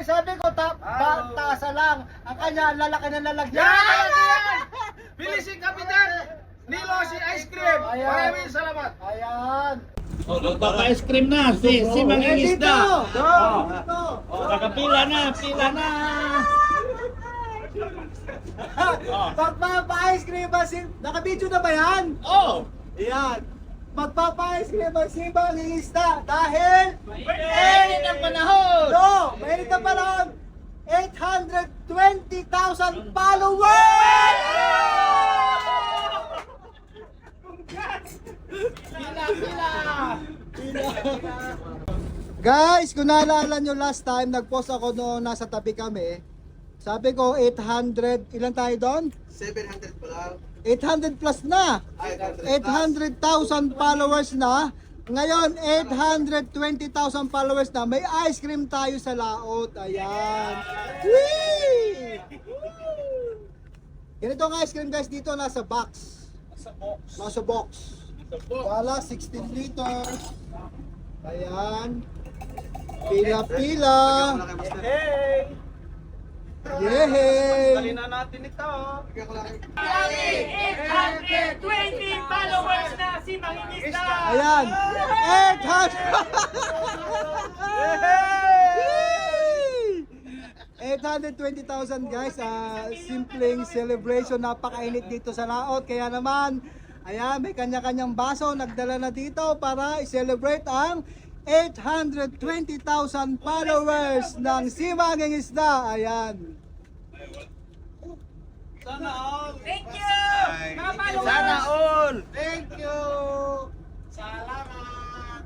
sabi ko, taasa lang. Ang kanya, ang lalaki na lalagyan. Yan! Bilis si Kapitan Nilo si ice cream. Maraming salamat. Ayan. Magpapa-ice cream na si Mangingisda. Dito. Kakapila na, pila na. Magpapa-ice cream ba si... Naka-video na ba yan? Oh! Ayan. Magpapa-ice cream ba si Mangingisda dahil... Mainit ang panahon! No! Mainit ang panahon! 820,000 followers! Guys, kung naalala nyo last time, nag-post ako noon nasa tabi kami. Sabi ko 800, ilan tayo doon? 700 pa lang. 800 plus na. 800,000 followers na. Ngayon, 820,000 followers na. May ice cream tayo sa laot. Ayan. Whee! Ganito ang ice cream guys dito, nasa box. Nasa box. Wala, 16 liters. Ayan. Pila-pila. Hey! Yehey! Dali na natin ito. 820 followers na si Mangingisda. Ayan. 820,000 guys. Simpleng celebration. Napakainit dito sa laot. Kaya naman, ayan, may kanya-kanyang baso. Nagdala na dito para i-celebrate ang 820,000 followers ng Si Mangingisda. Ayan. Sana all. Thank you! Mga followers! Sana all. Thank you! Salamat.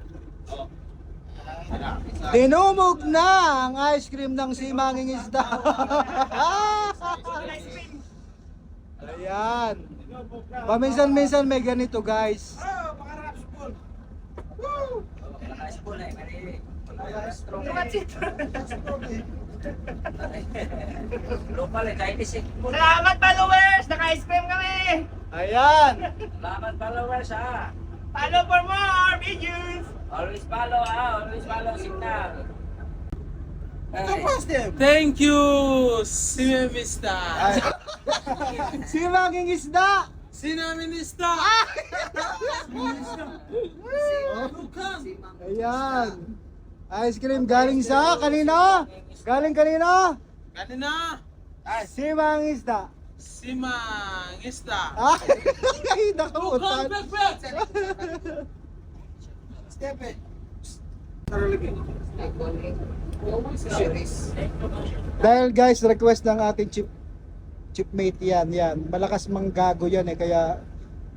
Tinumog na ang ice cream ng Si Mangingisda. Ayan. Paminsan-minsan may ganito guys. Salamat followers! Naka-ice cream kami! Ayan. Salamat followers ha. Follow for more videos! Always follow ha. Always follow signal. Thank you, Simemista. Si Mangingisda. Sinaminista. Ayan. Ice cream galing sa kanina. Galing kanina. Kanina, Si Mangingisda. Simangista. Ay, nakautan. Dahil guys, request ng ating chipmate yan. Malakas manggago yan kaya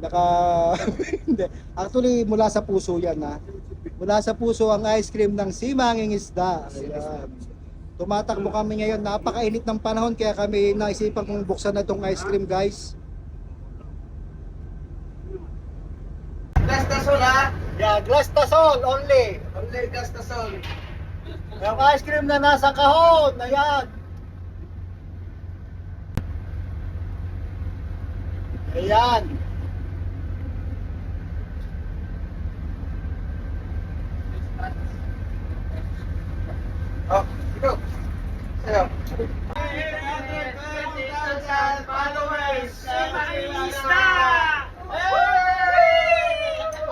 naka hindi. Actually mula sa puso yan Mula sa puso ang ice cream ng Si Mangingisda. Ayan. Tumatakbo kami ngayon. Napakainit ng panahon kaya kami naisipan kong buksan na tong ice cream guys. Gastasol ha. Yeah, glass tasol only. Only gastasol. Yung ice cream na nasa kahon. Ayan. Ayan. Oh, go. Sayo. 820,000 followers! Si Mangingisda!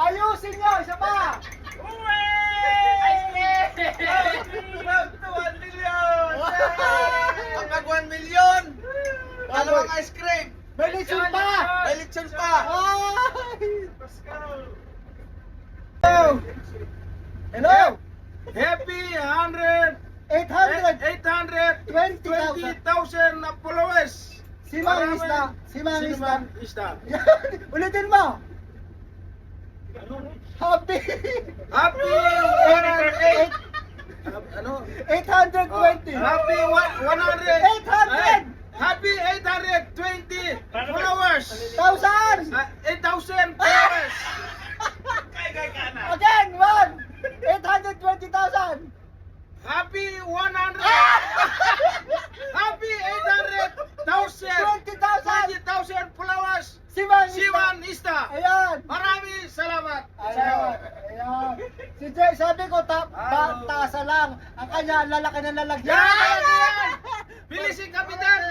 Ayusin nyo, isa pa. Mag 1 million! Kapag 1 million! Dalawang ice cream! May lechon pa. May lechon pa! Ay! Hello. Happy 820,000 820,000 followers! Si Mangingisda. Si Mangingisda. Mangingisda. Ulitin mo. Happy. Happy 108. Ano? 820. Happy 100. 800. Happy 820 followers. 1,000. 8,000 followers. Again, 820,000. Happy 100. Happy 800,000. 20,000. 20,000 followers. Si Mangingisda. Siwan Ista. Ayan. Maraming salamat. Ayan. Ayan. Si Jay, sabi ko, taasa lang. Ang kanya, ang lalaki na lalagyan. Yan! Bili si Kapitan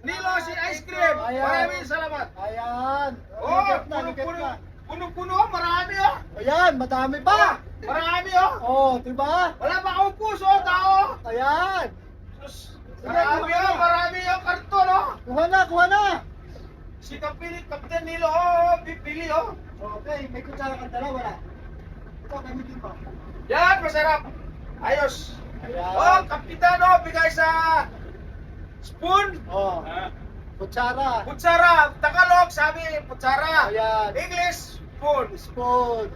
Nilo si ice cream. Ayan. Maraming salamat. Ayan. Oh, Ligat na, ligat na. puno-puno, marami oh. Ayan, madami pa. Marami oh. Oh, diba? Wala pa akong puso, tao. Ayan. Sus, Sige, marami kuha oh, na. marami oh, karton oh. Kuha na, kuha na. Si Kapitan Nilo oh, pipili oh. Okay, may kutsara kang dala, wala. Ito, gamitin mo. Yan, masarap. Ayos. Ayan. Oh, Kapitan oh, bigay sa spoon. Oh, kutsara. Kutsara, Tagalog sabi kutsara. Ayan. English spoon. Spoon.